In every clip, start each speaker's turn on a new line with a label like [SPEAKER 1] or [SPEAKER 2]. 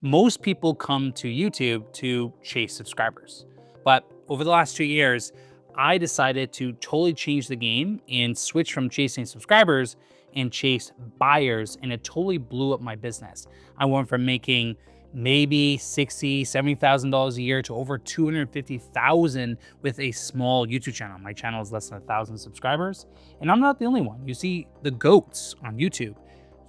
[SPEAKER 1] Most people come to YouTube to chase subscribers. But over the last 2 years, I decided to totally change the game and switch from chasing subscribers and chase buyers. And it totally blew up my business. I went from making maybe $60,000, $70,000 a year to over 250,000 with a small YouTube channel. My channel is less than 1,000 subscribers. And I'm not the only one. You see the GOATs on YouTube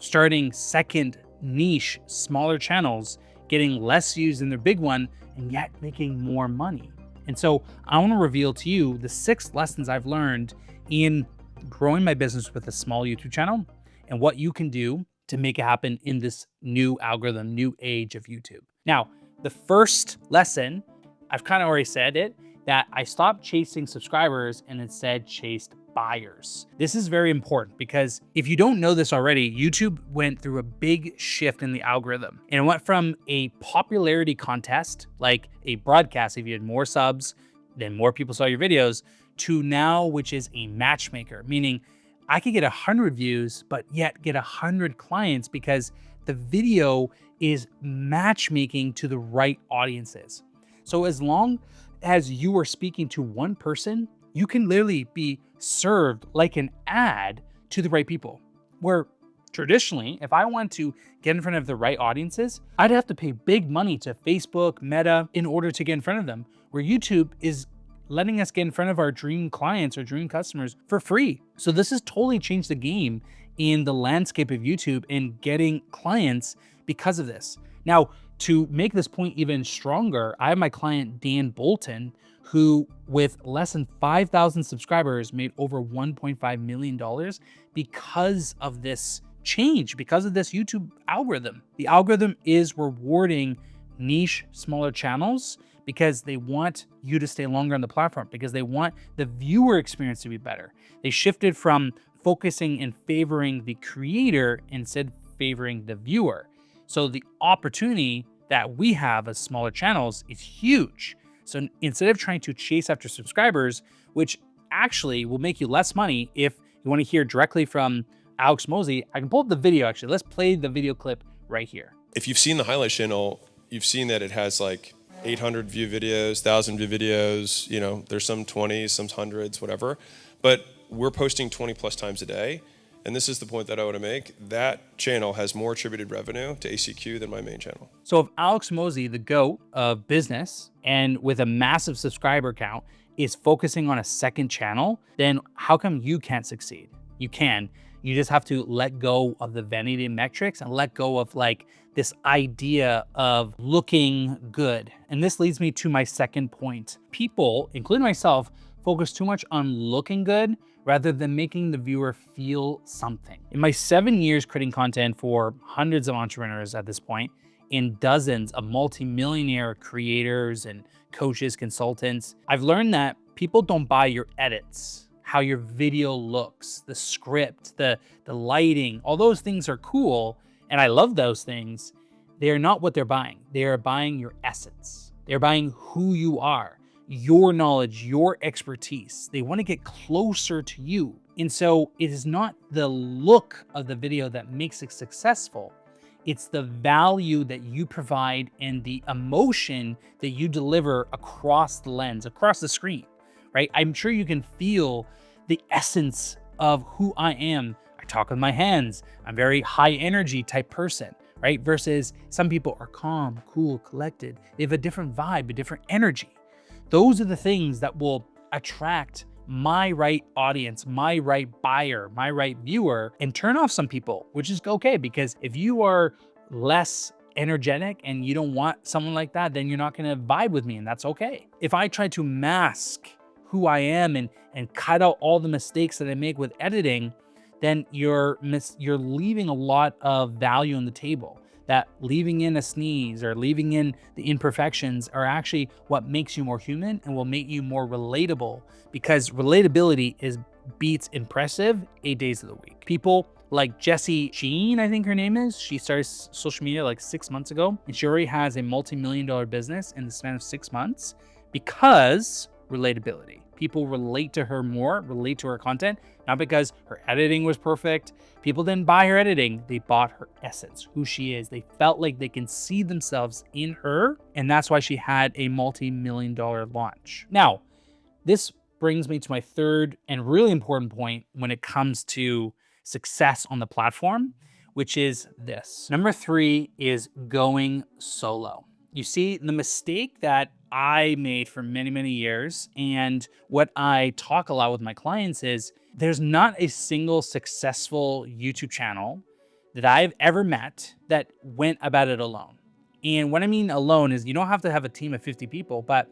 [SPEAKER 1] starting second niche, smaller channels, getting less views than their big one, and yet making more money. And so I want to reveal to you the 6 lessons I've learned in growing my business with a small YouTube channel and what you can do to make it happen in this new algorithm, new age of YouTube. Now, the first lesson, I've kind of already said it, that I stopped chasing subscribers and instead chased buyers. This is very important because if you don't know this already, YouTube went through a big shift in the algorithm, and it went from a popularity contest, like a broadcast, if you had more subs, then more people saw your videos, to now, which is a matchmaker, meaning I could get 100 views, but yet get 100 clients because the video is matchmaking to the right audiences. So as long as you are speaking to one person, you can literally be served like an ad to the right people. Where traditionally, if I want to get in front of the right audiences, I'd have to pay big money to Facebook, Meta in order to get in front of them. Where YouTube is letting us get in front of our dream clients or dream customers for free. So this has totally changed the game in the landscape of YouTube and getting clients because of this. Now, to make this point even stronger, I have my client, Dan Bolton, who with less than 5,000 subscribers made over $1.5 million because of this change, because of this YouTube algorithm. The algorithm is rewarding niche, smaller channels because they want you to stay longer on the platform, because they want the viewer experience to be better. They shifted from focusing and favoring the creator instead favoring the viewer. So the opportunity that we have as smaller channels is huge. So instead of trying to chase after subscribers, which actually will make you less money, if you want to hear directly from Alex Mosley, I can pull up the video actually. Let's play the video clip right here.
[SPEAKER 2] If you've seen the highlight channel, you've seen that it has like 800 view videos, 1,000 view videos, you know, there's some 20s, some hundreds, whatever. But we're posting 20 plus times a day. And this is the point that I want to make. That channel has more attributed revenue to ACQ than my main channel.
[SPEAKER 1] So if Alex Mosley, the GOAT of business and with a massive subscriber count, is focusing on a second channel, then how come you can't succeed? You can. You just have to let go of the vanity metrics and let go of like this idea of looking good. And this leads me to my second point. People, including myself, focus too much on looking good rather than making the viewer feel something. In my 7 years creating content for hundreds of entrepreneurs at this point, and dozens of multi-millionaire creators and coaches, consultants, I've learned that people don't buy your edits, how your video looks, the script, the lighting, all those things are cool, and I love those things. They are not what they're buying. They are buying your essence. They're buying who you are, your knowledge, your expertise. They want to get closer to you. And so it is not the look of the video that makes it successful. It's the value that you provide and the emotion that you deliver across the lens, across the screen, right? I'm sure you can feel the essence of who I am. I talk with my hands. I'm a very high energy type person, right? Versus some people are calm, cool, collected. They have a different vibe, a different energy. Those are the things that will attract my right audience, my right buyer, my right viewer, and turn off some people, which is okay, because if you are less energetic and you don't want someone like that, then you're not gonna vibe with me, and that's okay. If I try to mask who I am and cut out all the mistakes that I make with editing, then you're leaving a lot of value on the table. That leaving in a sneeze or leaving in the imperfections are actually what makes you more human and will make you more relatable, because relatability beats impressive 8 days of the week. People like Jessie Jean, I think her name is, she started social media like 6 months ago, and she already has a multi-million-dollar business in the span of 6 months because relatability. People relate to her more, relate to her content, not because her editing was perfect. People didn't buy her editing. They bought her essence, who she is. They felt like they can see themselves in her. And that's why she had a multi-million-dollar launch. Now, this brings me to my third and really important point when it comes to success on the platform, which is this. Number 3 is going solo. You see, the mistake that I made for many, many years, and what I talk a lot with my clients is there's not a single successful YouTube channel that I've ever met that went about it alone. And what I mean alone is you don't have to have a team of 50 people, but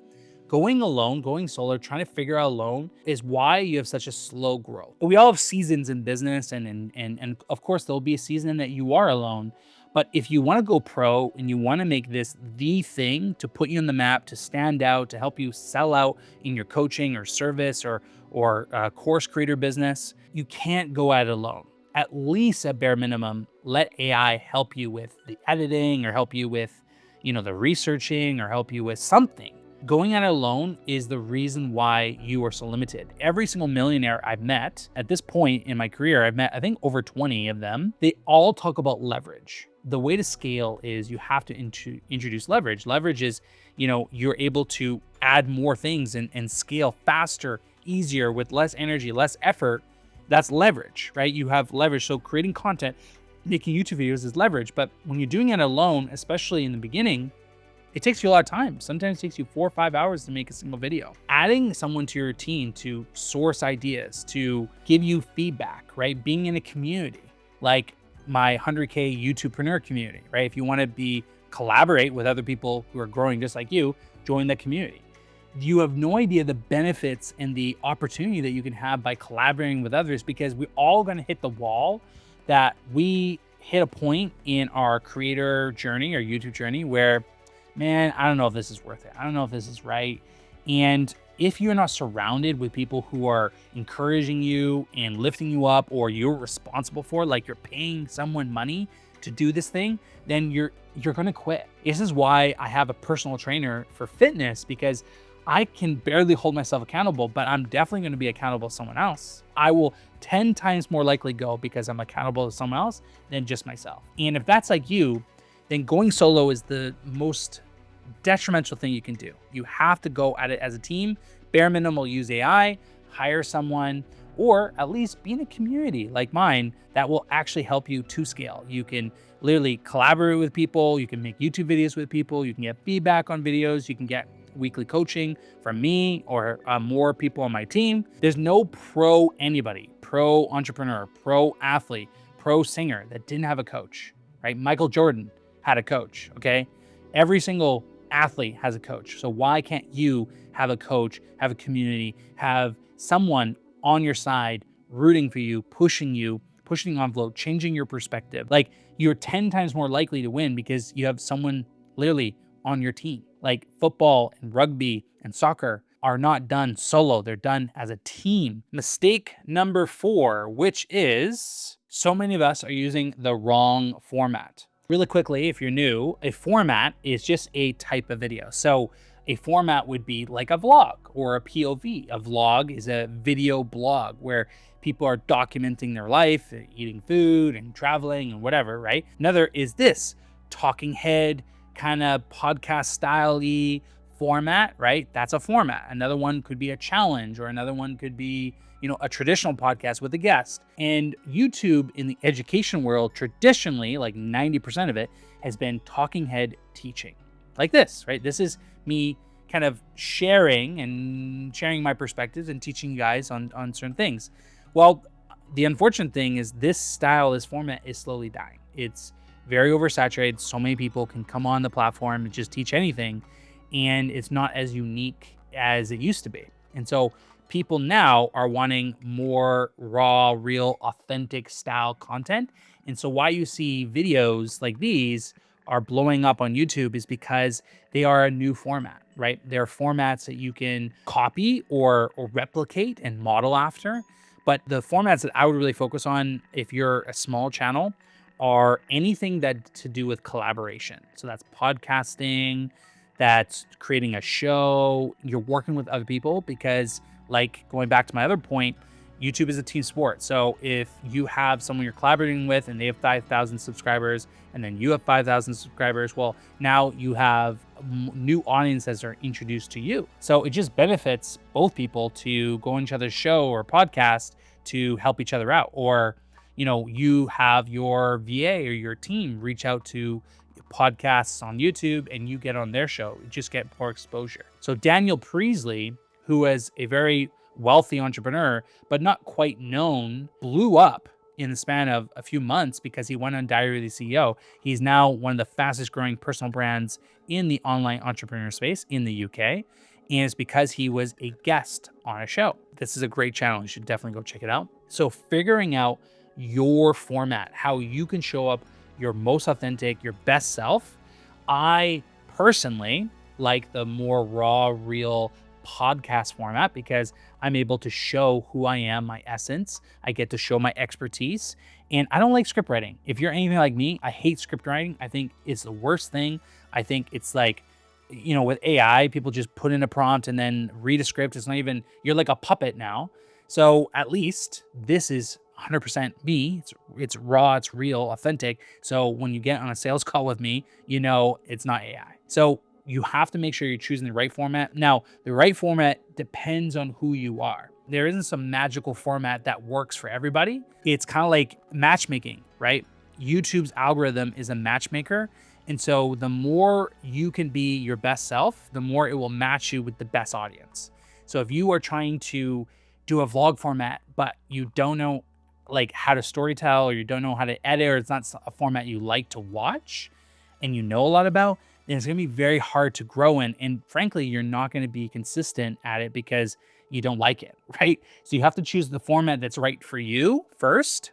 [SPEAKER 1] going alone, going solo, trying to figure out alone is why you have such a slow growth. We all have seasons in business, and of course there'll be a season that you are alone. But if you want to go pro and you want to make this the thing to put you on the map, to stand out, to help you sell out in your coaching or service or course creator business, you can't go at it alone. At least at bare minimum, let AI help you with the editing or help you with, the researching or help you with something. Going at it alone is the reason why you are so limited. Every single millionaire I've met at this point in my career, I've met, I think, over 20 of them. They all talk about leverage. The way to scale is you have to introduce leverage. Leverage is, you're able to add more things and scale faster, easier, with less energy, less effort. That's leverage, right? You have leverage. So creating content, making YouTube videos is leverage. But when you're doing it alone, especially in the beginning, it takes you a lot of time. Sometimes it takes you 4 or 5 hours to make a single video. Adding someone to your team to source ideas, to give you feedback, right? Being in a community like my 100K YouTubepreneur community, right? If you want to collaborate with other people who are growing just like you, join that community. You have no idea the benefits and the opportunity that you can have by collaborating with others, because we're all going to hit the wall that we hit a point in our creator journey, our YouTube journey, where, man, I don't know if this is worth it. I don't know if this is right. And if you're not surrounded with people who are encouraging you and lifting you up, or you're responsible for, like you're paying someone money to do this thing, then you're going to quit. This is why I have a personal trainer for fitness, because I can barely hold myself accountable, but I'm definitely going to be accountable to someone else. I will 10 times more likely go because I'm accountable to someone else than just myself. And if that's like you, then going solo is the most detrimental thing you can do. You have to go at it as a team. Bare minimum, use AI, hire someone, or at least be in a community like mine that will actually help you to scale. You can literally collaborate with people. You can make YouTube videos with people. You can get feedback on videos. You can get weekly coaching from me or more people on my team. There's no pro entrepreneur, pro athlete, pro singer that didn't have a coach, right? Michael Jordan had a coach, okay? Every single athlete has a coach. So why can't you have a coach, have a community, have someone on your side rooting for you, pushing the envelope, changing your perspective? Like, you're 10 times more likely to win because you have someone literally on your team. Like, football and rugby and soccer are not done solo. They're done as a team. Mistake number 4, which is so many of us are using the wrong format. Really quickly, if you're new, a format is just a type of video. So a format would be like a vlog or a POV. A vlog is a video blog where people are documenting their life, eating food and traveling and whatever, right? Another is this talking head kind of podcast style-y format, right? That's a format. Another one could be a challenge, or another one could be, a traditional podcast with a guest. And YouTube in the education world, traditionally, like 90% of it has been talking head teaching like this, right? This is me kind of sharing my perspectives and teaching you guys on certain things. Well, the unfortunate thing is this format is slowly dying. It's very oversaturated. So many people can come on the platform and just teach anything, and it's not as unique as it used to be. And so people now are wanting more raw, real, authentic style content. And so why you see videos like these are blowing up on YouTube is because they are a new format, right? They're formats that you can copy or replicate and model after. But the formats that I would really focus on if you're a small channel are anything that to do with collaboration. So that's podcasting, that's creating a show. You're working with other people, because Like going back to my other point, YouTube is a team sport. So if you have someone you're collaborating with and they have 5,000 subscribers and then you have 5,000 subscribers, well, now you have new audiences that are introduced to you. So it just benefits both people to go on each other's show or podcast to help each other out. Or, you have your VA or your team reach out to podcasts on YouTube and you get on their show. You just get more exposure. So Daniel Priestley, who is a very wealthy entrepreneur, but not quite known, blew up in the span of a few months because he went on Diary of the CEO. He's now one of the fastest growing personal brands in the online entrepreneur space in the UK. And it's because he was a guest on a show. This is a great channel. You should definitely go check it out. So figuring out your format, how you can show up your most authentic, your best self. I personally like the more raw, real podcast format because I'm able to show who I am, my essence. I get to show my expertise. And I don't like script writing. If you're anything like me, I hate script writing. I think it's the worst thing. I think it's like, with AI, people just put in a prompt and then read a script. It's not even, you're like a puppet now. So at least this is 100% me. It's raw, it's real, authentic. So when you get on a sales call with me, it's not AI. So you have to make sure you're choosing the right format. Now, the right format depends on who you are. There isn't some magical format that works for everybody. It's kind of like matchmaking, right? YouTube's algorithm is a matchmaker. And so the more you can be your best self, the more it will match you with the best audience. So if you are trying to do a vlog format, but you don't know how to storytell, or you don't know how to edit, or it's not a format you like to watch and you know a lot about, then it's going to be very hard to grow in. And frankly, you're not going to be consistent at it because you don't like it, right? So you have to choose the format that's right for you first.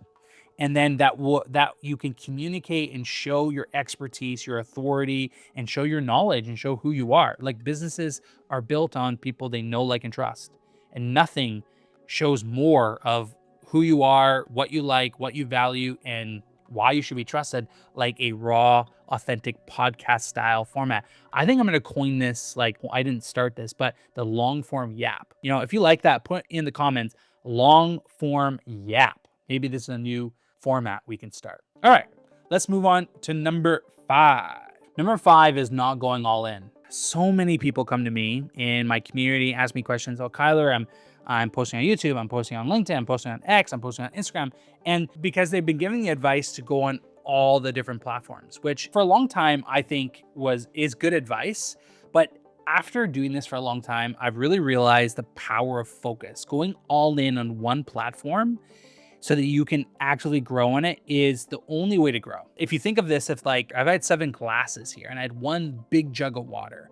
[SPEAKER 1] And then that you can communicate and show your expertise, your authority, and show your knowledge and show who you are. Like, businesses are built on people they know, like, and trust. And nothing shows more of who you are, what you like, what you value, and why you should be trusted, like a raw, authentic podcast style format. I think I'm going to coin this, I didn't start this, but the long form yap. If you like that, put in the comments, long form yap. Maybe this is a new format we can start. All right, let's move on to number 5. Number 5 is not going all in. So many people come to me in my community, ask me questions. Oh, Kyler, I'm posting on YouTube, I'm posting on LinkedIn, I'm posting on X, I'm posting on Instagram. And because they've been giving the advice to go on all the different platforms, which for a long time I think is good advice. But after doing this for a long time, I've really realized the power of focus. Going all in on one platform so that you can actually grow on it is the only way to grow. If you think of this, if I've had 7 glasses here and I had one big jug of water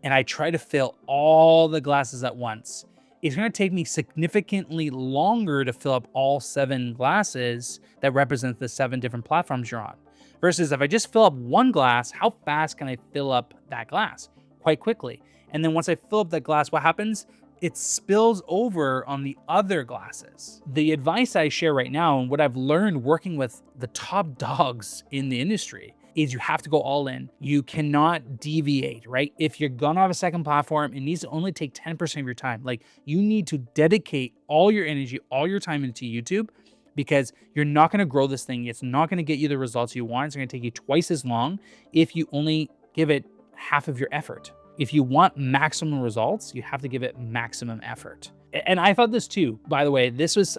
[SPEAKER 1] and I try to fill all the glasses at once, it's going to take me significantly longer to fill up all 7 glasses that represent the 7 different platforms you're on. Versus if I just fill up one glass, how fast can I fill up that glass? Quite quickly. And then once I fill up that glass, what happens? It spills over on the other glasses. The advice I share right now and what I've learned working with the top dogs in the industry is you have to go all in. You cannot deviate, right? If you're gonna have a second platform, it needs to only take 10% of your time. You need to dedicate all your energy, all your time into YouTube, because you're not gonna grow this thing. It's not gonna get you the results you want. It's gonna take you twice as long if you only give it half of your effort. If you want maximum results, you have to give it maximum effort. And I thought this too, by the way.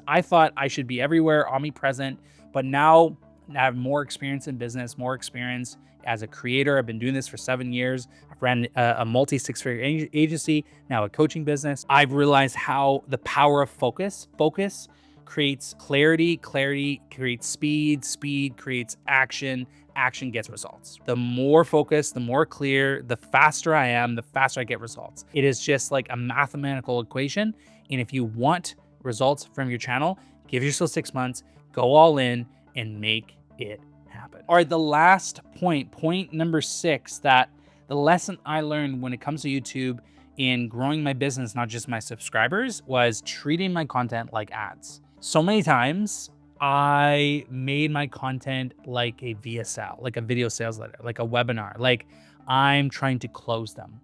[SPEAKER 1] I thought I should be everywhere, omnipresent, but now I have more experience in business, more experience as a creator. I've been doing this for 7 years. I've ran a multi-6-figure agency, now a coaching business. I've realized how the power of focus creates clarity, clarity creates speed, speed creates action, action gets results. The more focused, the more clear, the faster I am, the faster I get results. It is just like a mathematical equation. And if you want results from your channel, give yourself 6 months, go all in and make it happen. All right, the last point number 6, that the lesson I learned when it comes to YouTube in growing my business, not just my subscribers, was treating my content like ads. So many times I made my content like a VSL, like a video sales letter, like a webinar, like I'm trying to close them.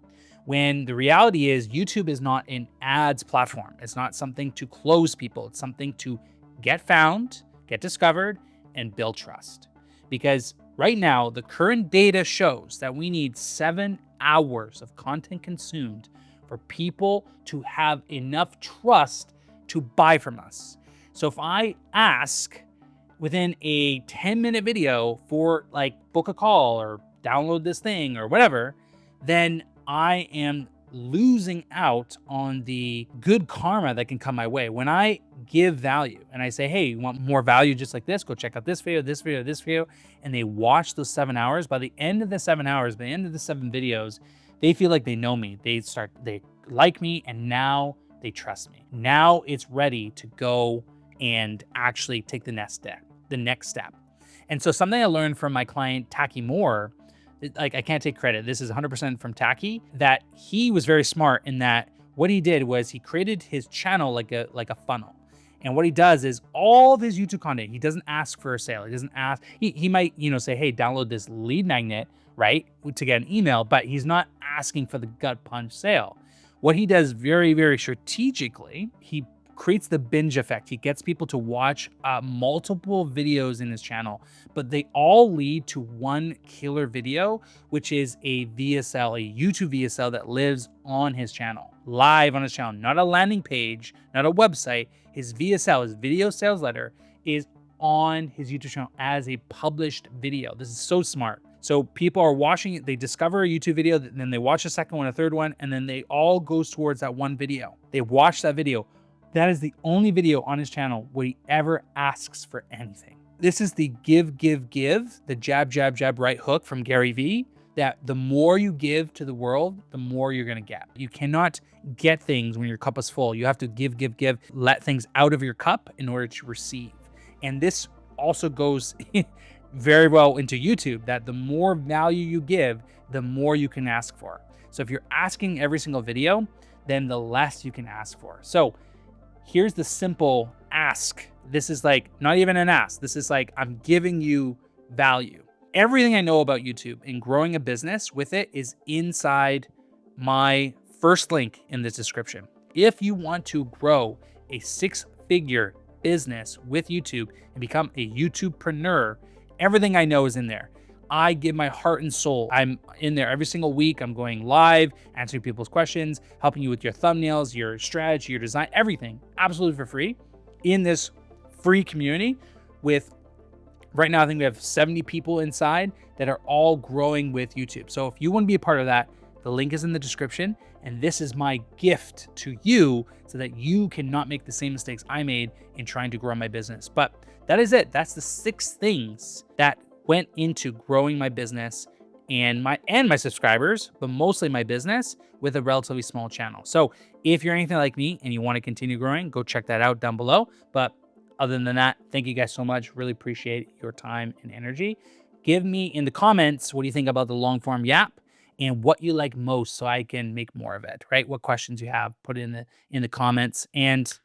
[SPEAKER 1] when the reality is YouTube is not an ads platform. It's not something to close people. It's something to get found, get discovered, and build trust. Because right now, the current data shows that we need 7 hours of content consumed for people to have enough trust to buy from us. So if I ask within a 10-minute video for like book a call or download this thing or whatever, then I am losing out on the good karma that can come my way. When I give value and I say, hey, you want more value just like this? Go check out this video, this video, this video. And they watch those 7 hours. By the end of the 7 hours, by the end of the 7 videos, they feel like they know me. They like me, and now they trust me. Now it's ready to go and actually take the next step. And so something I learned from my client, Taki Moore, like I can't take credit. This is 100% from Taki, that he was very smart in that what he did was he created his channel like a funnel. And what he does is all of his YouTube content, he doesn't ask for a sale. He doesn't ask, he might, say, hey, download this lead magnet, right, to get an email, but he's not asking for the gut punch sale. What he does very, very strategically, he creates the binge effect. He gets people to watch multiple videos in his channel, but they all lead to one killer video, which is a VSL, a YouTube VSL that lives on his channel, live on his channel, not a landing page, not a website. His VSL, his video sales letter, is on his YouTube channel as a published video. This is so smart. So people are watching it, they discover a YouTube video, then they watch a second one, a third one, and then they all goes towards that one video. They watch that video. That is the only video on his channel where he ever asks for anything. This is the give, the jab, jab, jab, right hook from Gary Vee, that the more you give to the world, the more you're gonna get. You cannot get things when your cup is full. You have to give, let things out of your cup in order to receive. And this also goes very well into YouTube, that the more value you give, the more you can ask for. So if you're asking every single video, then the less you can ask for. So here's the simple ask. This is like not even an ask. This is like, I'm giving you value. Everything I know about YouTube and growing a business with it is inside my first link in the description. If you want to grow a 6-figure business with YouTube and become a YouTubepreneur, everything I know is in there. I give my heart and soul. I'm in there every single week. I'm going live, answering people's questions, helping you with your thumbnails, your strategy, your design, everything absolutely for free in this free community with, right now, I think we have 70 people inside that are all growing with YouTube. So if you want to be a part of that, the link is in the description. And this is my gift to you so that you cannot make the same mistakes I made in trying to grow my business. But that is it. That's the 6 things that went into growing my business and my subscribers, but mostly my business with a relatively small channel. So if you're anything like me and you want to continue growing, go check that out down below. But other than that, thank you guys so much. Really appreciate your time and energy. Give me in the comments, what do you think about the long form yap and what you like most so I can make more of it, right? What questions you have, put it in the comments. And